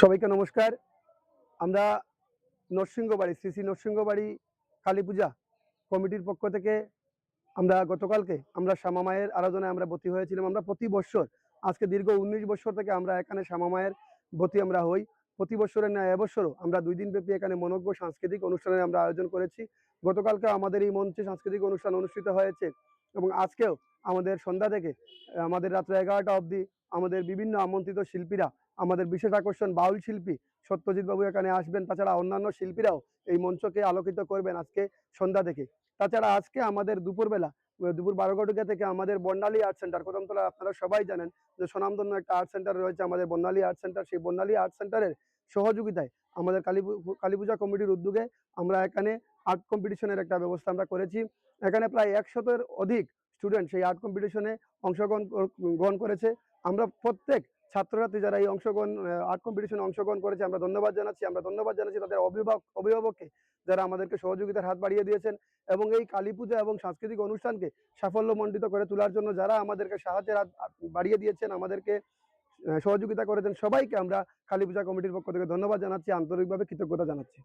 সবাইকে নমস্কার। আমরা নরসিংহবাড়ি শ্রী শ্রী নরসিংহবাড়ি কালী পূজা কমিটির পক্ষ থেকে আমরা গতকালকে আমরা শ্যামা মায়ের আরাধনায় আমরা ব্রতী হয়েছিলাম। আমরা প্রতি বৎসর আজকে দীর্ঘ ১৯ বৎসর থেকে আমরা এখানে শ্যামা মায়ের ব্রতী আমরা হই। প্রতি বৎসরের ন্যায় এবছরও আমরা ২ দিন ব্যাপী এখানে মনোজ্ঞ সাংস্কৃতিক অনুষ্ঠানের আমরা আয়োজন করেছি। গতকালকে আমাদের এই মঞ্চে সাংস্কৃতিক অনুষ্ঠান অনুষ্ঠিত হয়েছে এবং আজকেও আমাদের সন্ধ্যা থেকে আমাদের রাত্র ১১টা অবধি আমাদের বিভিন্ন আমন্ত্রিত শিল্পীরা, আমাদের বিশেষ আকর্ষণ বাউল শিল্পী সত্যজিৎ বাবু এখানে আসবেন। তাছাড়া অন্যান্য শিল্পীরাও এই মঞ্চকে আলোকিত করবেন আজকে সন্ধ্যা থেকে। তাছাড়া আজকে আমাদের দুপুরবেলা দুপুর ১২টা থেকে আমাদের বর্ণালী আর্ট সেন্টার কদমতলা, আপনারা সবাই জানেন যে স্বনামধন্য একটা আর্ট সেন্টার রয়েছে আমাদের বর্ণালী আর্ট সেন্টার। সেই বর্ণালী আর্ট সেন্টারের সহযোগিতায় আমাদের কালী পূজা কমিটির উদ্যোগে আমরা এখানে আর্ট কম্পিটিশনের একটা ব্যবস্থা আমরা করেছি। এখানে প্রায় ১০০-এর অধিক স্টুডেন্ট সেই আর্ট কম্পিটিশনে অংশগ্রহণ করেছে। আমরা প্রত্যেক ছাত্রছাত্রী যারা এই আর্ট কম্পিটিশনে অংশগ্রহণ করেছে আমরা ধন্যবাদ জানাচ্ছি তাদের অভিভাবককে, যারা আমাদেরকে সহযোগিতার হাত বাড়িয়ে দিয়েছেন এবং এই কালী পূজা এবং সাংস্কৃতিক অনুষ্ঠানকে সাফল্যমণ্ডিত করে তোলার জন্য যারা আমাদেরকে সাহায্যের হাত বাড়িয়ে দিয়েছেন, আমাদেরকে সহযোগিতা করেছেন, সবাইকে আমরা কালী পূজা কমিটির পক্ষ থেকে ধন্যবাদ জানাচ্ছি, আন্তরিকভাবে কৃতজ্ঞতা জানাচ্ছি।